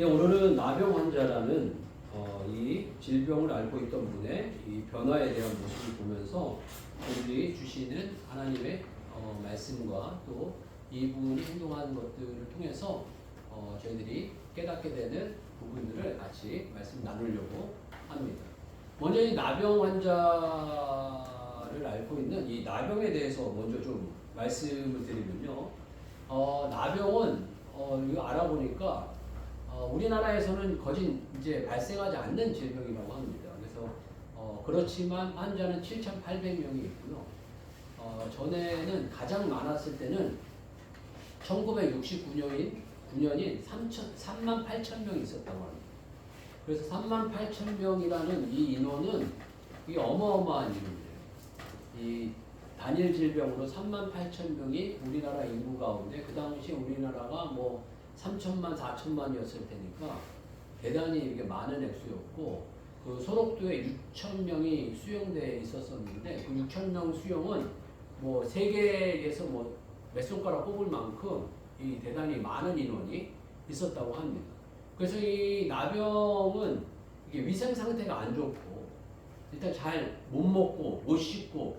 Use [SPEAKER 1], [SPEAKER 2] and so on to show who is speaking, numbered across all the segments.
[SPEAKER 1] 예, 오늘은 나병 환자라는 이 질병을 앓고 있던 분의 이 변화에 대한 모습을 보면서 우리 주시는 하나님의 말씀과 또 이분이 행동하는 것들을 통해서 저희들이 깨닫게 되는 부분들을 같이 말씀 나누려고 합니다. 먼저 이 나병 환자를 앓고 있는 이 나병에 대해서 먼저 좀 말씀을 드리면요. 나병은 이거 알아보니까 우리나라에서는 거진 이제 발생하지 않는 질병이라고 합니다. 그래서 그렇지만 환자는 7,800명이 있고요. 전에는 가장 많았을 때는 1969년인 3만 8천 명이 있었다고 합니다. 그래서 3만 8천 명이라는 이 인원은 이게 어마어마한 인원이에요. 이 단일 질병으로 3만 8천 명이 우리나라 인구 가운데 그 당시 우리나라가 뭐 3천만, 4천만이었을 테니까 대단히 이게 많은 액수였고 그 소록도에 6천 명이 수용돼 있었었는데 그 6천 명 수용은 뭐 세계에서 뭐 몇 손가락 꼽을 만큼 이 대단히 많은 인원이 있었다고 합니다. 그래서 이 나병은 이게 위생 상태가 안 좋고 일단 잘 못 먹고 못 씻고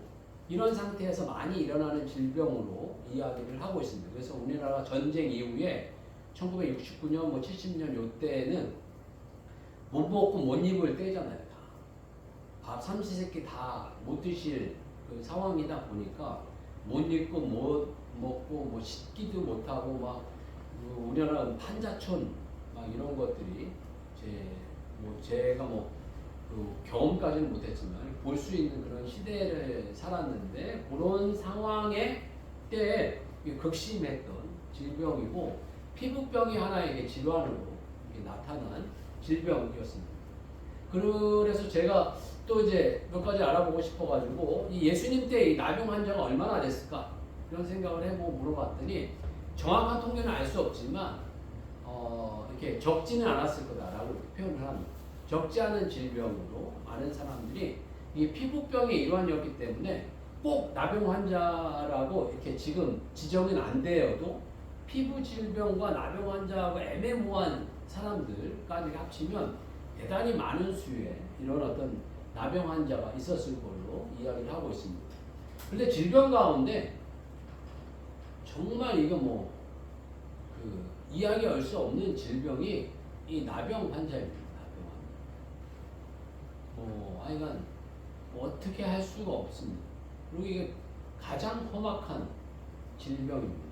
[SPEAKER 1] 이런 상태에서 많이 일어나는 질병으로 이야기를 하고 있습니다. 그래서 우리나라 전쟁 이후에 1969년, 뭐 70년 요때는 못 먹고 못 입을 때잖아요. 다. 밥 삼시세끼 다 못 드실 그 상황이다 보니까 못 입고 못 먹고 뭐 씻기도 못하고 막 우리나라 판자촌 막 이런 것들이 제가 그 경험까지는 못했지만 볼 수 있는 그런 시대를 살았는데 그런 상황에 때 극심했던 질병이고 피부병이 하나의 질환으로 나타난 질병이었습니다. 그래서 제가 또 이제 몇 가지 알아보고 싶어가지고 이 예수님 때 이 나병 환자가 얼마나 됐을까 이런 생각을 해보고 물어봤더니 정확한 통계는 알 수 없지만 이렇게 적지는 않았을 거다라고 표현을 합니다. 적지 않은 질병으로 많은 사람들이 이 피부병의 일환이었기 때문에 꼭 나병 환자라고 이렇게 지금 지정은 안 되어도 피부 질병과 나병 환자하고 애매모호한 사람들까지 합치면 대단히 많은 수의 이런 어떤 나병 환자가 있었을 걸로 이야기를 하고 있습니다. 그런데 질병 가운데 정말 이거 이야기할 수 없는 질병이 이 나병 환자입니다. 하여간 어떻게 할 수가 없습니다. 그리고 이게 가장 험악한 질병입니다.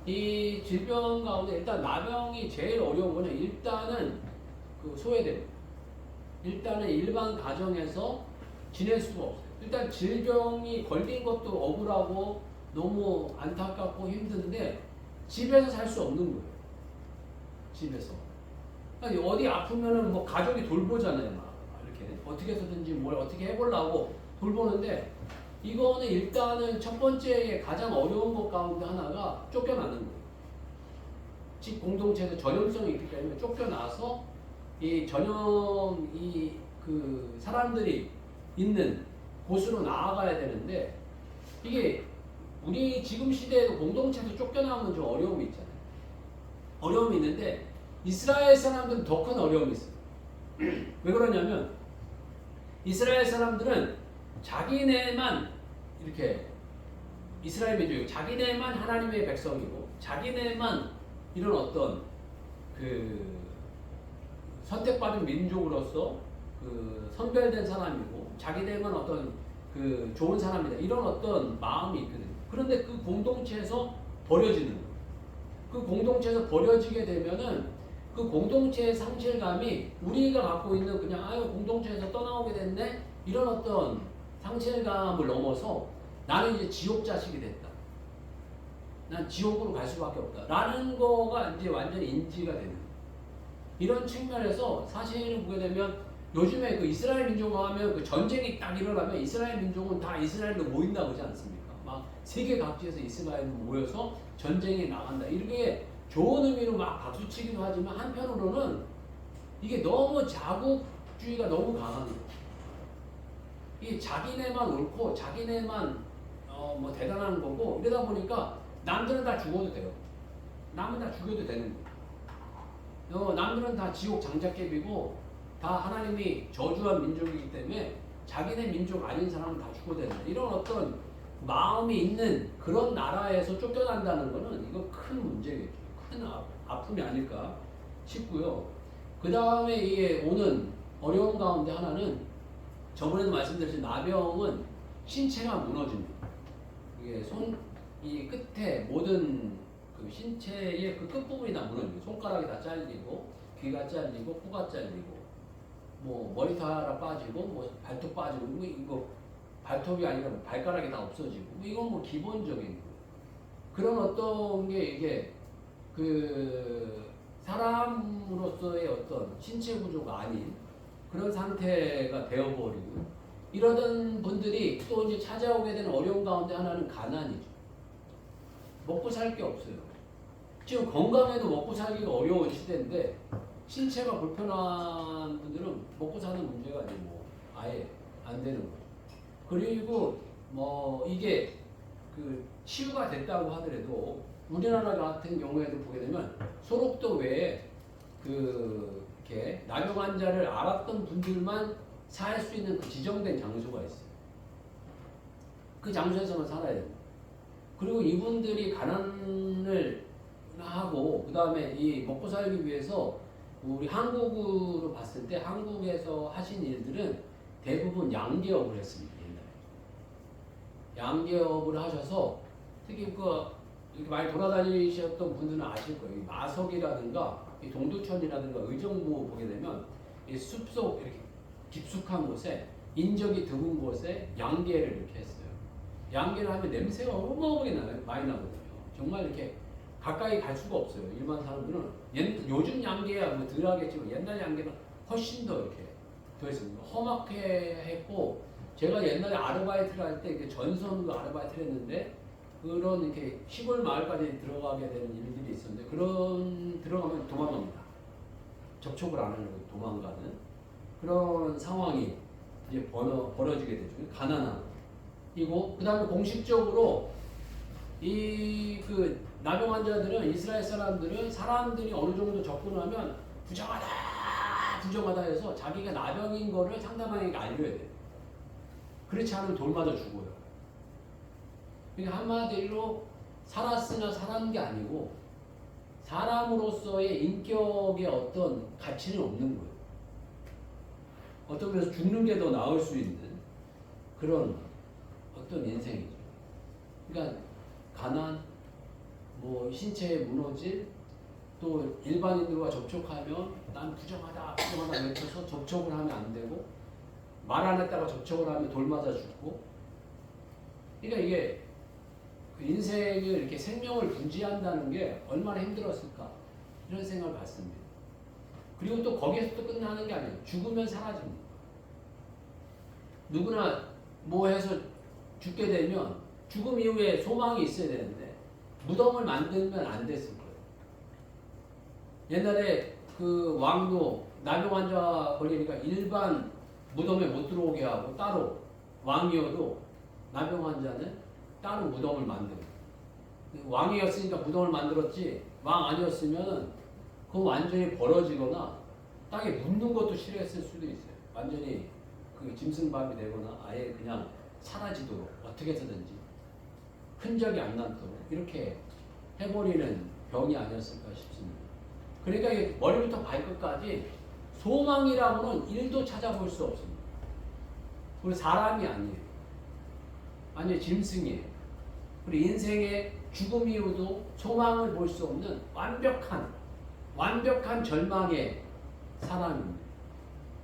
[SPEAKER 1] 이 질병 가운데 일단 나병이 제일 어려운 거는 일단은 소외됩니다. 일단은 일반 가정에서 지낼 수가 없어요. 일단 질병이 걸린 것도 억울하고 너무 안타깝고 힘든데 집에서 살 수 없는 거예요. 집에서. 아니, 어디 아프면은 뭐 가족이 돌보잖아요. 막 이렇게 어떻게 해서든지 뭘 어떻게 해보려고 돌보는데 이거는 일단은 첫 번째 가장 어려운 것 가운데 하나가 쫓겨나는 거예요. 집 공동체에서 전염성이 있기 때문에 쫓겨나서 이 사람들이 있는 곳으로 나아가야 되는데 이게 우리 지금 시대에도 공동체에서 쫓겨나면 좀 어려움이 있잖아요. 어려움이 있는데 이스라엘 사람들은 더 큰 어려움이 있어요. 왜 그러냐면 이스라엘 사람들은 자기네만 이렇게 이스라엘 민족이 자기네만 하나님의 백성이고 자기네만 이런 어떤 선택받은 민족으로서 선별된 사람이고 자기네만 어떤 좋은 사람이다 이런 어떤 마음이 있거든요. 그런데 그 공동체에서 버려지는 거예요. 그 공동체에서 버려지게 되면은 그 공동체의 상실감이 우리가 갖고 있는 그냥 공동체에서 떠나오게 됐네 이런 어떤 상실감을 넘어서 나는 이제 지옥 자식이 됐다. 난 지옥으로 갈 수밖에 없다. 라는 거가 이제 완전히 인지가 되는 거예요. 이런 측면에서 사실을 보게 되면 요즘에 이스라엘 민족 하면 전쟁이 딱 일어나면 이스라엘 민족은 다 이스라엘로 모인다고 하지 않습니까? 막 세계 각지에서 이스라엘로 모여서 전쟁에 나간다. 이렇게 좋은 의미로 막 박수치기도 하지만 한편으로는 이게 너무 자국주의가 너무 강한 거예요. 이 자기네만 옳고 자기네만 대단한 거고 이러다 보니까 남들은 다 죽어도 돼요. 남은 다 죽여도 되는 거예요. 남들은 다 지옥 장작개비고 다 하나님이 저주한 민족이기 때문에 자기네 민족 아닌 사람은 다 죽어야 된다. 이런 어떤 마음이 있는 그런 나라에서 쫓겨난다는 것은 이거 큰 문제겠죠. 큰 아픔이 아닐까 싶고요. 그 다음에 이게 오는 어려운 가운데 하나는 저번에도 말씀드렸듯이 나병은 신체가 무너집니다. 이게 이 끝에 모든 그 신체의 그 끝부분이 다 무너집니다. 손가락이 다 잘리고 귀가 잘리고 코가 잘리고 뭐 머리카락 빠지고 뭐 발톱 빠지고 뭐 이거 발톱이 아니라 발가락이 다 없어지고 뭐 이건 뭐 기본적인 거예요. 그런 어떤 게 이게 그 사람으로서의 어떤 신체 구조가 아닌 그런 상태가 되어버리고 이러던 분들이 또 이제 찾아오게 되는 어려운 가운데 하나는 가난이죠. 먹고 살 게 없어요. 지금 건강해도 먹고 살기가 어려운 시대인데 신체가 불편한 분들은 먹고 사는 문제가 아니고 뭐 아예 안 되는 거죠. 그리고 뭐 이게 그 치유가 됐다고 하더라도 우리나라 같은 경우에도 보게 되면 소록도 외에 그 이렇게 나병 환자를 알았던 분들만 살 수 있는 그 지정된 장소가 있어요. 그 장소에서만 살아야 됩니다. 그리고 이분들이 가난을 하고 그 다음에 이 먹고 살기 위해서 우리 한국으로 봤을 때 한국에서 하신 일들은 대부분 양계업을 했습니다. 옛날에. 양계업을 하셔서 특히 그 이렇게 많이 돌아다니셨던 분들은 아실 거예요. 이 마석이라든가 이 동두천이라든가 의정부 보게 되면 이 숲속 이렇게 깊숙한 곳에 인적이 드문 곳에 양계를 이렇게 했어요. 양계를 하면 냄새가 어마어마하게 많이 나거든요. 정말 이렇게 가까이 갈 수가 없어요. 일반 사람들은 요즘 양계야 뭐 덜 하겠지만 옛날 양계는 훨씬 더 이렇게 더 있습니다. 험하게 했고 제가 옛날에 아르바이트를 할 때 전선으로 아르바이트를 했는데 그런 이렇게 시골 마을까지 들어가게 되는 일들이 있었는데 그런 들어가면 도망갑니다. 접촉을 안 하려고 도망가는 그런 상황이 이제 벌어지게 되죠. 가난한 이고 그 다음에 공식적으로 이 그 나병 환자들은 이스라엘 사람들이 어느 정도 접근하면 부정하다 해서 자기가 나병인 거를 상대방에게 알려야 돼요. 그렇지 않으면 돌맞아 죽어요. 그러니까 한마디로 살았으나 살았는 게 아니고 사람으로서의 인격의 어떤 가치는 없는 거예요. 어떤 면에서 죽는 게 더 나을 수 있는 그런 어떤 인생이죠. 그러니까 가난, 뭐 신체에 무너질, 또 일반인들과 접촉하면 난 부정하다 외쳐서 접촉을 하면 안 되고 말 안 했다가 접촉을 하면 돌 맞아 죽고. 그러니까 이게 그 인생을 이렇게 생명을 분지한다는 게 얼마나 힘들었을까 이런 생각을 갖습니다. 그리고 또 거기에서 또 끝나는 게 아니에요. 죽으면 사라집니다. 누구나 뭐 해서 죽게 되면 죽음 이후에 소망이 있어야 되는데 무덤을 만들면 안 됐을 거예요. 옛날에 그 왕도 나병 환자 걸리니까 일반 무덤에 못 들어오게 하고 따로 왕이어도 나병 환자는 따로 무덤을 만들어요. 왕이었으니까 무덤을 만들었지 왕 아니었으면 그거 완전히 벌어지거나 땅에 묻는 것도 싫어했을 수도 있어요. 완전히 그 짐승밥이 되거나 아예 그냥 사라지도록 어떻게 해서든지 흔적이 안 남도록 이렇게 해버리는 병이 아니었을까 싶습니다. 그러니까 머리부터 발끝까지 소망이라고는 1도 찾아볼 수 없습니다. 우리 사람이 아니에요. 아니 짐승이에요. 그리고 인생의 죽음 이후도 소망을 볼 수 없는 완벽한 절망의 사람입니다.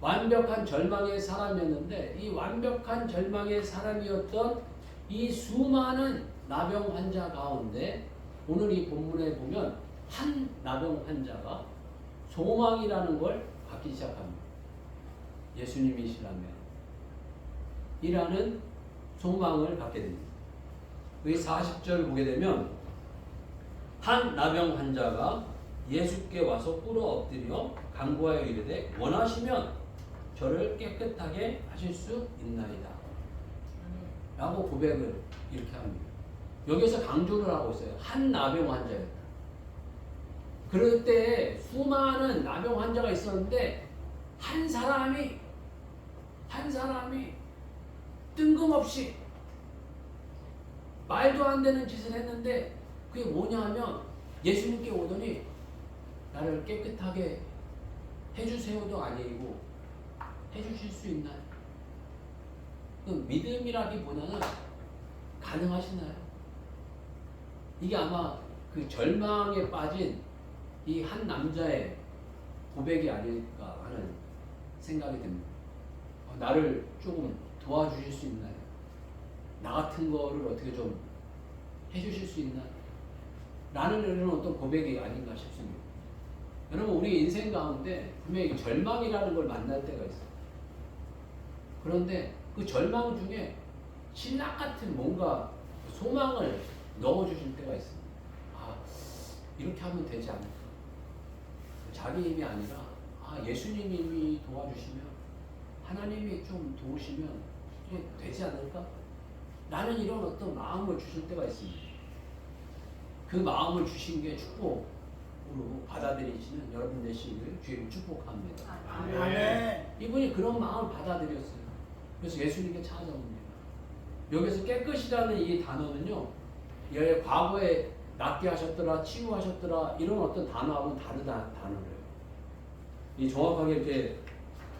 [SPEAKER 1] 완벽한 절망의 사람이었는데 이 완벽한 절망의 사람이었던 이 수많은 나병 환자 가운데 오늘 이 본문에 보면 한 나병 환자가 소망이라는 걸 갖기 시작합니다. 예수님이시라면 이라는 소망을 갖게 됩니다. 이 40절 보게 되면 한 나병 환자가 예수께 와서 꿇어 엎드려 간구하여 이르되 원하시면 저를 깨끗하게 하실 수 있나이다 라고 고백을 이렇게 합니다. 여기서 강조를 하고 있어요. 한 나병 환자였다. 그럴 때 수많은 나병 환자가 있었는데 한 사람이 뜬금없이 말도 안 되는 짓을 했는데 그게 뭐냐 하면 예수님께 오더니 나를 깨끗하게 해주세요도 아니고 해주실 수 있나요? 그 믿음이라기보다는 가능하시나요? 이게 아마 그 절망에 빠진 이 한 남자의 고백이 아닐까 하는 생각이 듭니다. 나를 조금 도와주실 수 있나요? 나 같은 거를 어떻게 좀 해주실 수 있나요? 라는 이런 어떤 고백이 아닌가 싶습니다. 여러분, 우리 인생 가운데 분명히 절망이라는 걸 만날 때가 있어요. 그런데 그 절망 중에 신락 같은 뭔가 소망을 넣어주실 때가 있습니다. 아, 이렇게 하면 되지 않을까? 자기 힘이 아니라 예수님이 도와주시면, 하나님이 좀 도우시면 이게 되지 않을까? 나는 이런 어떤 마음을 주실 때가 있습니다. 그 마음을 주신 게 축복으로 받아들이시는 여러분 되시기를 주님 축복합니다.
[SPEAKER 2] 아멘.
[SPEAKER 1] 이분이 그런 마음을 받아들였어요. 그래서 예수님께 찾아옵니다. 여기서 깨끗이라는 이 단어는요, 과거에 낫게 하셨더라, 치유하셨더라, 이런 어떤 단어하고는 다른 단어래요. 이 정확하게 이렇게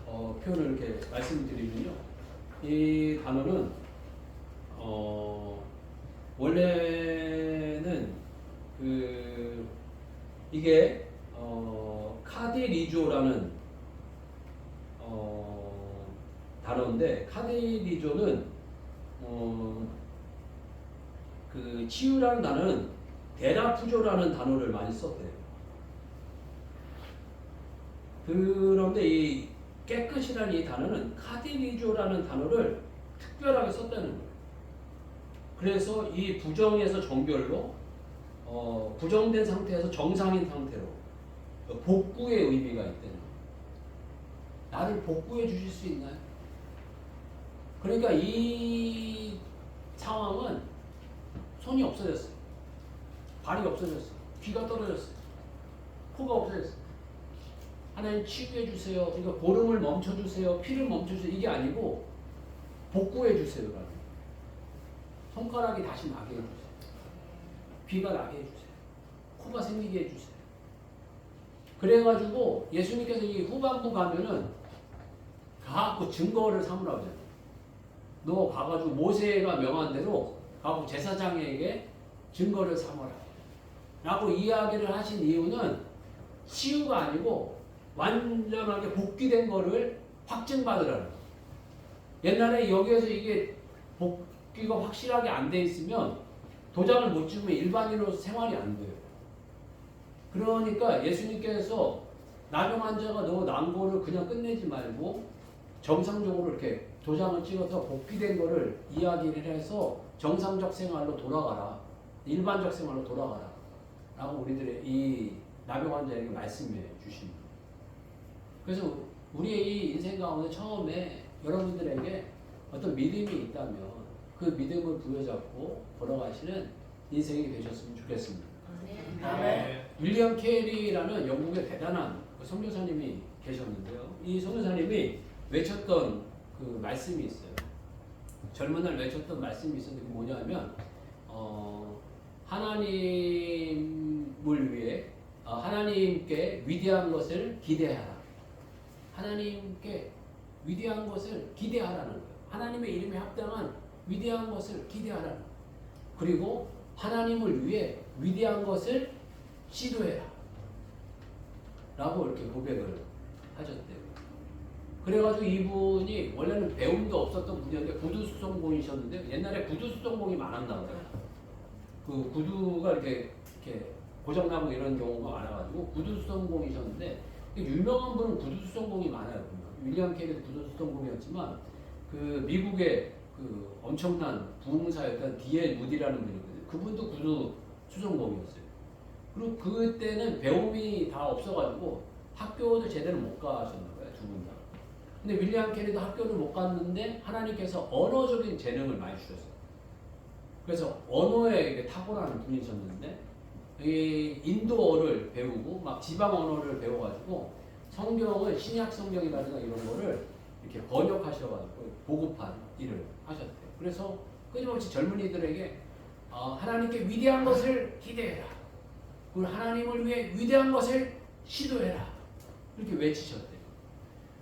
[SPEAKER 1] 표현을 이렇게 말씀드리면요, 이 단어는 원래는 이게 카디리조라는 단어인데, 카디리조는 그 치유라는 단어는 데라푸조라는 단어를 많이 썼대요. 그런데 이 깨끗이라는 이 단어는 카디리조라는 단어를 특별하게 썼다는 거예요. 그래서 이 부정에서 정결로, 부정된 상태에서 정상인 상태로 복구의 의미가 있다는 거예요. 나를 복구해 주실 수 있나요? 그러니까 이 상황은 손이 없어졌어요. 발이 없어졌어요. 귀가 떨어졌어요. 코가 없어졌어요. 하나님 치유해 주세요. 그러니까 고름을 멈춰 주세요. 피를 멈춰 주세요. 이게 아니고 복구해 주세요. 손가락이 다시 나게 해주세요. 귀가 나게 해주세요. 코가 생기게 해주세요. 그래가지고 예수님께서 이 후반부 가면은 가갖고 증거를 삼으라고 하잖아요. 너 가가지고 모세가 명한 대로 가고 제사장에게 증거를 삼아라 라고 이야기를 하신 이유는 치유가 아니고 완전하게 복귀된 거를 확증받으라는 거예요. 옛날에 여기에서 이게 복귀가 확실하게 안 돼 있으면 도장을 못 찍으면 일반인으로서 생활이 안 돼요. 그러니까 예수님께서 나병 환자가 너 난 거를 그냥 끝내지 말고 정상적으로 이렇게 도장을 찍어서 복귀된 거를 이야기를 해서 정상적 생활로 돌아가라, 일반적 생활로 돌아가라 라고 우리들의 이 나병 환자에게 말씀해 주십니다. 그래서 우리의 이 인생 가운데 처음에 여러분들에게 어떤 믿음이 있다면 그 믿음을 부여잡고 걸어가시는 인생이 되셨으면 좋겠습니다.
[SPEAKER 2] 아멘.
[SPEAKER 1] 윌리엄 캐리라는 영국의 대단한 선교사님이 계셨는데요. 이 선교사님이 외쳤던 그 말씀이 있어요. 젊은 날 외쳤던 말씀이 있었는데 그게 뭐냐면 하나님을 위해 하나님께 위대한 것을 기대하라. 하나님께 위대한 것을 기대하라는 거예요. 하나님의 이름에 합당한 위대한 것을 기대하라는 거예요. 그리고 하나님을 위해 위대한 것을 시도해라 라고 이렇게 고백을 하셨대요. 그래가지고 이분이 원래는 배움도 없었던 분이었는데 구두수성공이셨는데, 옛날에 구두수성공이 많았나 봐요. 그 구두가 이렇게 고장나고 이런 경우가 많아가지고 구두수성공이셨는데, 유명한 분은 구두수성공이 많아요. 윌리엄 캐리도 구두수성공이었지만 그 미국의 그 엄청난 부흥사였던 D.L. 무디라는 분이거든요. 그분도 구두수성공이었어요. 그리고 그때는 배움이 다 없어가지고 학교도 제대로 못 가셨나 봐요, 두 분 다. 근데 윌리엄 캐리도 학교를 못 갔는데 하나님께서 언어적인 재능을 많이 주셨어요. 그래서 언어에 탁월한 분이셨는데 이 인도어를 배우고 막 지방 언어를 배워가지고 성경을 신약 성경이라든가 이런 거를 이렇게 번역하셔가지고 보급한 일을 하셨대요. 그래서 끊임없이 젊은이들에게 하나님께 위대한 것을 기대해라. 그리고 하나님을 위해 위대한 것을 시도해라. 이렇게 외치셨대요.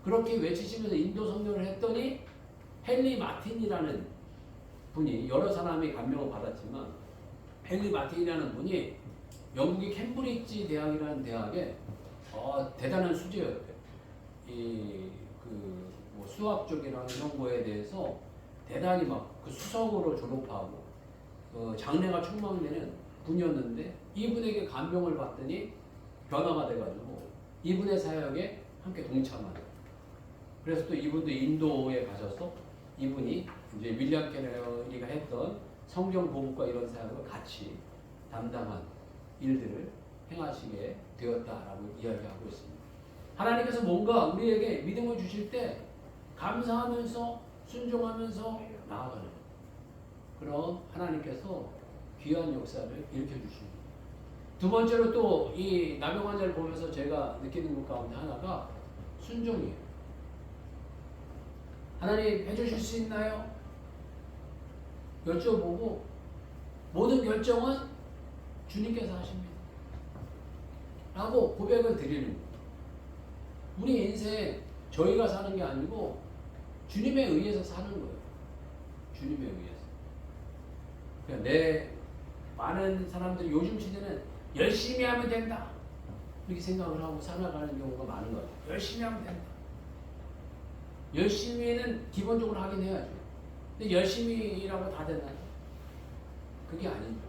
[SPEAKER 1] 그렇게 외치시면서 인도 선교를 했더니 헨리 마틴이라는 분이 여러 사람이 감명을 받았지만 헨리 마틴이라는 분이 영국의 캠브리지 대학이라는 대학에 대단한 수재였대요. 뭐 수학 쪽이나 이런 거에 대해서 대단히 막 그 수석으로 졸업하고 장래가 촉망되는 분이었는데 이분에게 감명을 받더니 변화가 돼가지고 이분의 사역에 함께 동참하는. 그래서 또 이분도 인도에 가셔서 이분이 이제 윌리엄 캐러리가 했던 성경 보급과 이런 사역을 같이 담당한 일들을 행하시게 되었다라고 이야기하고 있습니다. 하나님께서 뭔가 우리에게 믿음을 주실 때 감사하면서 순종하면서 나아가는 그런 하나님께서 귀한 역사를 일으켜 주십니다. 두 번째로 또 이 나병환자를 보면서 제가 느끼는 것 가운데 하나가 순종이에요. 하나님 해주실 수 있나요? 여쭤보고 모든 결정은 주님께서 하십니다. 라고 고백을 드리는 거예요. 우리 인생 저희가 사는 게 아니고 주님에 의해서 사는 거예요. 주님에 의해서. 그러니까 많은 사람들이 요즘 시대는 열심히 하면 된다. 이렇게 생각을 하고 살아가는 경우가 많은 거예요. 열심히 하면 된다. 열심히는 기본적으로 하긴 해야죠. 근데 열심히라고 다 되나요? 그게 아니죠.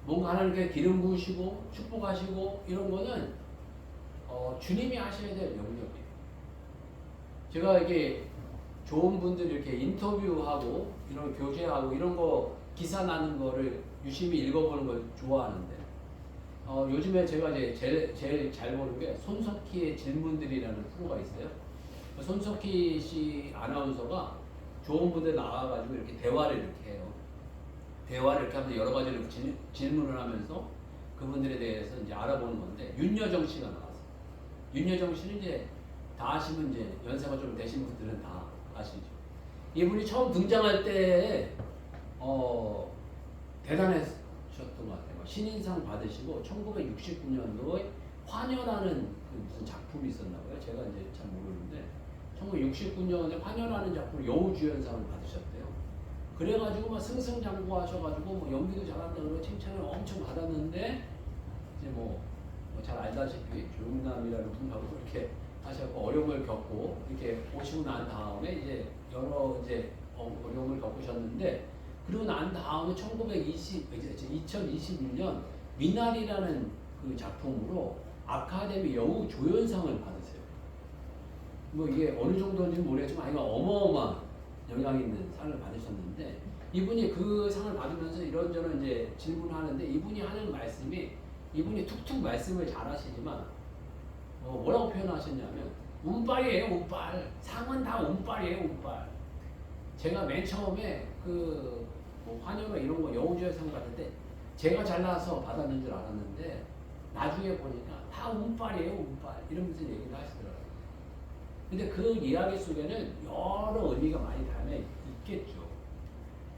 [SPEAKER 1] 뭔가 하나님께 기름 부으시고 축복하시고 이런 거는 주님이 하셔야 될 영역이에요. 제가 이게 좋은 분들 이렇게 인터뷰하고 이런 교제하고 이런 거 기사 나는 거를 유심히 읽어보는 걸 좋아하는데 요즘에 제가 이제 제일 잘 보는 게 손석희의 질문들이라는 프로가 있어요. 손석희 씨 아나운서가 좋은 분들 나와가지고 이렇게 대화를 이렇게 해요. 대화를 이렇게 하면서 여러 가지를 질문을 하면서 그분들에 대해서 이제 알아보는 건데 윤여정 씨가 나왔어요. 윤여정 씨는 이제 다 아시면 이제 연세가 좀 되신 분들은 다 아시죠. 이분이 처음 등장할 때 대단하셨던 것 같아요. 신인상 받으시고 1969년도에 화녀라는 그 무슨 작품이 있었나 봐요. 제가 이제 잘 모르는데 1969년에 화녀라는 작품 여우주연상을 받으셨대요. 그래가지고 막 승승장구하셔가지고 뭐 연기도 잘한다 그러고 칭찬을 엄청 받았는데 이제 뭐 잘 알다시피 조용남이라는 분하고 이렇게 하셨고 어려움을 겪고 이렇게 오시고 난 다음에 이제 여러 이제 어려움을 겪으셨는데 그리고 난 다음에 2021년 미나리라는 그 작품으로 아카데미 여우 조연상을 받으세요. 뭐 이게 어느 정도인지 모르겠지만 아이가 어마어마한 영향 있는 상을 받으셨는데 이분이 그 상을 받으면서 이런저런 이제 질문하는데 이분이 하는 말씀이 이분이 툭툭 말씀을 잘 하시지만 뭐라고 표현하셨냐면 운빨이에요. 운빨. 상은 다 운빨이에요. 운빨. 제가 맨 처음에 뭐 화녀나 이런 거 여우주연상 받을 때 제가 잘나서 받았는 줄 알았는데 나중에 보니까 다 운빨이에요. 운빨. 이러면서 얘기를 하시더라고요. 근데 그 이야기 속에는 여러 의미가 많이 담겨 있겠죠.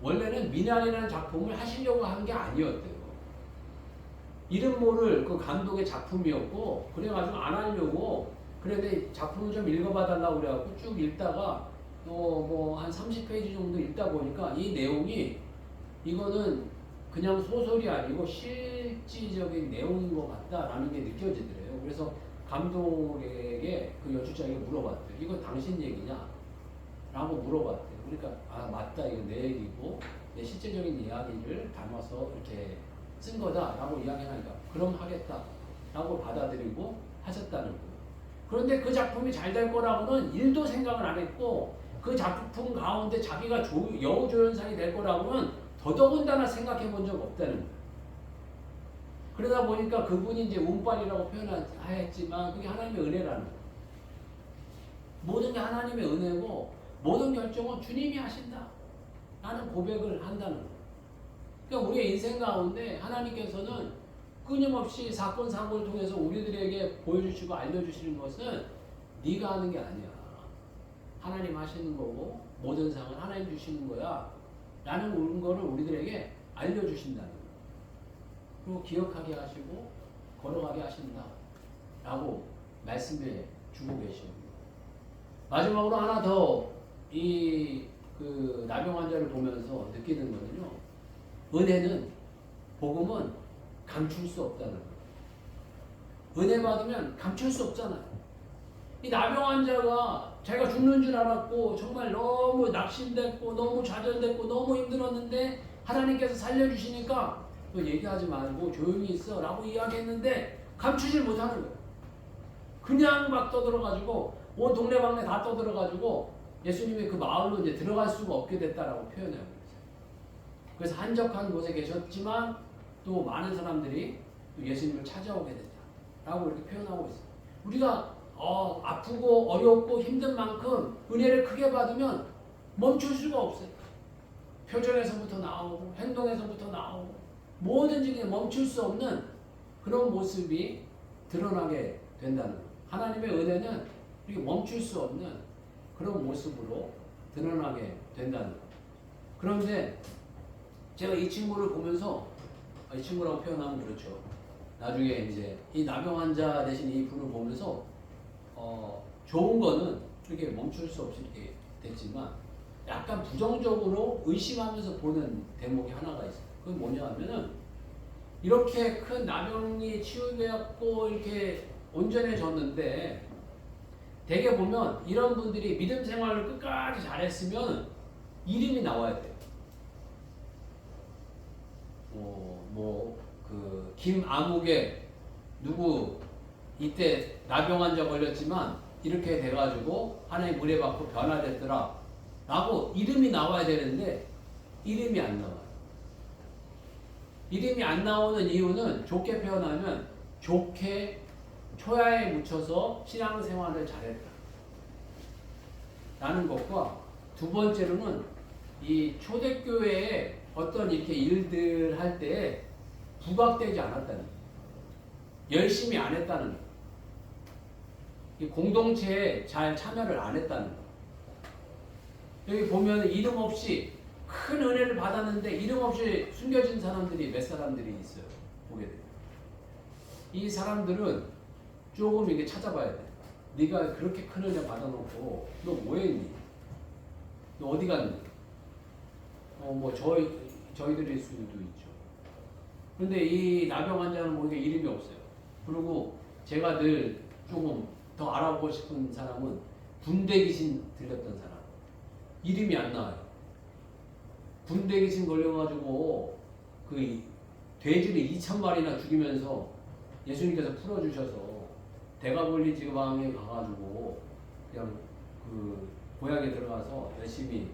[SPEAKER 1] 원래는 미나리라는 작품을 하시려고 한 게 아니었대요. 이름 모를 그 감독의 작품이었고 그래가지고 안 하려고 그런데 작품을 좀 읽어봐달라고 그래갖고 쭉 읽다가 뭐 한 30페이지 정도 읽다 보니까 이 내용이 이거는 그냥 소설이 아니고 실질적인 내용인 것 같다라는 게 느껴지더래요. 그래서 감독에게 그 연출자에게 물어봤대요. 이거 당신 얘기냐? 라고 물어봤대요. 그러니까 맞다. 이거 내 얘기고 내 실제적인 이야기를 담아서 이렇게 쓴 거다라고 이야기하니까 그럼 하겠다라고 받아들이고 하셨다는 거예요. 그런데 그 작품이 잘 될 거라고는 1도 생각을 안 했고 그 작품 가운데 자기가 여우조연상이 될 거라고는 더더군다나 생각해 본 적 없다는 거예요. 그러다 보니까 그분이 이제 운빨이라고 표현하였지만 그게 하나님의 은혜라는 거예요. 모든 게 하나님의 은혜고 모든 결정은 주님이 하신다 라는 고백을 한다는 거예요. 그러니까 우리의 인생 가운데 하나님께서는 끊임없이 사건 사고를 통해서 우리들에게 보여주시고 알려주시는 것은 네가 하는 게 아니야. 하나님 하시는 거고 모든 상은 하나님 주시는 거야. 라는 거를 우리들에게 알려주신다는 거야. 그리고 기억하게 하시고 걸어가게 하신다. 라고 말씀해 주고 계십니다. 마지막으로 하나 더 그 나병 환자를 보면서 느끼는 거는요. 은혜는 복음은 감출 수 없다는 거예요. 은혜 받으면 감출 수 없잖아요. 이 나병 환자가 자기가 죽는 줄 알았고 정말 너무 낙심됐고 너무 좌절됐고 너무 힘들었는데 하나님께서 살려주시니까 너 얘기하지 말고 조용히 있어 라고 이야기했는데 감추질 못하는 거예요. 그냥 막 떠들어가지고 온 동네방네 다 떠들어가지고 예수님이 그 마을로 이제 들어갈 수가 없게 됐다라고 표현하고 있어요. 그래서 한적한 곳에 계셨지만 또 많은 사람들이 또 예수님을 찾아오게 됐다라고 이렇게 표현하고 있어요. 우리가 아프고 어렵고 힘든 만큼 은혜를 크게 받으면 멈출 수가 없어요. 표정에서부터 나오고 행동에서부터 나오고 뭐든지 멈출 수 없는 그런 모습이 드러나게 된다는 거예요. 하나님의 은혜는 이렇게 멈출 수 없는 그런 모습으로 드러나게 된다는 거예요. 그런데 제가 이 친구를 보면서 이 친구라고 표현하면 그렇죠. 나중에 이제 이 나병 환자 대신 이 분을 보면서 좋은 거는 이렇게 멈출 수 없이 이렇게 됐지만 약간 부정적으로 의심하면서 보는 대목이 하나가 있어요. 그건 뭐냐 하면은 이렇게 큰 나병이 치유되었고 이렇게 온전해졌는데 대개 보면 이런 분들이 믿음 생활을 끝까지 잘했으면 이름이 나와야 돼요. 그 김아무개 누구 이때 나병 환자 걸렸지만 이렇게 돼가지고 하나님 은혜 받고 변화됐더라 라고 이름이 나와야 되는데 이름이 안 나와요. 이름이 안 나오는 이유는 좋게 표현하면 좋게 초야에 묻혀서 신앙생활을 잘했다 라는 것과 두 번째로는 이 초대교회에 어떤 이렇게 일들 할 때 부각되지 않았다는 거예요. 열심히 안 했다는 거예요. 이 공동체에 잘 참여를 안 했다는 거예요. 여기 보면 이름 없이 큰 은혜를 받았는데 이름 없이 숨겨진 사람들이 몇 사람들이 있어요. 보게 돼요. 이 사람들은 조금 이게 찾아봐야 돼. 네가 그렇게 큰 은혜 받아놓고 너 뭐했니? 너 어디 갔니? 저희들일 수도 있죠. 그런데 이 나병 환자는 보니까 이름이 없어요. 그리고 제가 늘 조금 더 알아보고 싶은 사람은 군대 귀신 들렸던 사람. 이름이 안 나와요. 군대 귀신 걸려가지고 그 돼지를 2,000마리나 죽이면서 예수님께서 풀어주셔서 대가볼리 지방에 가가지고 그냥 그 고향에 들어가서 열심히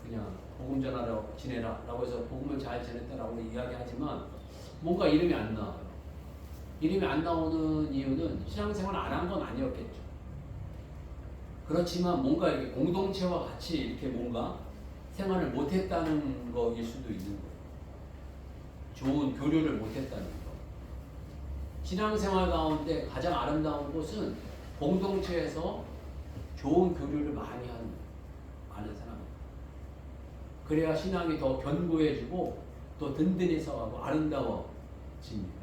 [SPEAKER 1] 그냥 복음 전하러 지내라 라고 해서 복음을 잘 전했다라고 이야기하지만 뭔가 이름이 안 나와요. 이름이 안 나오는 이유는 신앙생활 안 한 건 아니었겠죠. 그렇지만 뭔가 이렇게 공동체와 같이 이렇게 뭔가 생활을 못했다는 거일 수도 있는 거예요. 좋은 교류를 못했다는 거. 신앙생활 가운데 가장 아름다운 곳은 공동체에서 좋은 교류를 많이 하는 사람. 그래야 신앙이 더 견고해지고 또 든든히 서가고 아름다워집니다.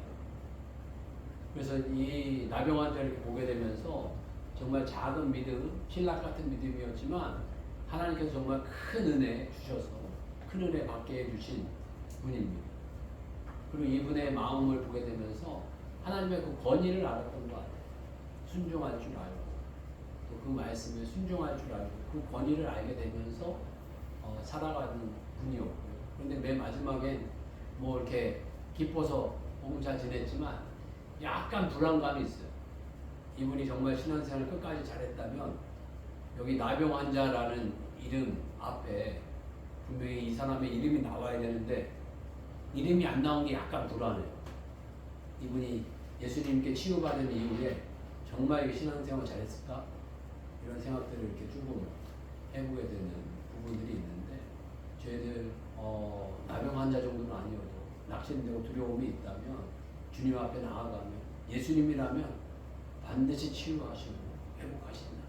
[SPEAKER 1] 그래서 이 나병 환자를 이렇게 보게 되면서 정말 작은 믿음, 신락 같은 믿음이었지만 하나님께서 정말 큰 은혜 주셔서 큰 은혜 받게 해주신 분입니다. 그리고 이분의 마음을 보게 되면서 하나님의 그 권위를 알았던 것 같아요. 순종할 줄 알고 또 그 말씀에 순종할 줄 알고 그 권위를 알게 되면서 살아가는 분이었고요. 그런데 맨 마지막엔 뭐 이렇게 기뻐서 복음 잘 지냈지만 약간 불안감이 있어요. 이분이 정말 신앙생활을 끝까지 잘했다면 여기 나병 환자라는 이름 앞에 분명히 이 사람의 이름이 나와야 되는데 이름이 안 나온 게 약간 불안해요. 이분이 예수님께 치유받은 이후에 정말 신앙생활 잘했을까? 이런 생각들을 이렇게 조금 해보게 되는 부분들이 있는데 저희들 나병 환자 정도는 아니어도 낙심되고 두려움이 있다면 주님 앞에 나아가면 예수님이라면 반드시 치유하시고 회복하신다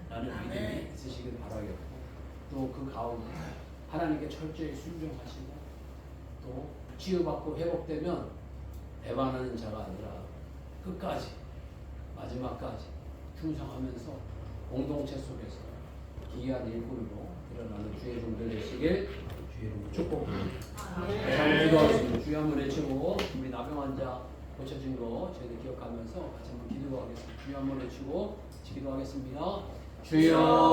[SPEAKER 1] 라는 믿음이 있으시길 바라겠고 또 그 가운데 하나님께 철저히 순종하시고 또 치유받고 회복되면 배반하는 자가 아니라 끝까지 마지막까지 충성하면서 공동체 속에서 기이한 일꾼으로 일어나는 주의 종들 되시길 주의 이름으로 축복합니다. 잘 기도하겠습니다. 주여 한번 외치고 우리 나병 환자 고쳐진 거 저희들 기억하면서 같이 한번 기도하겠습니다. 주여 한번 외치고 기도하겠습니다. 주여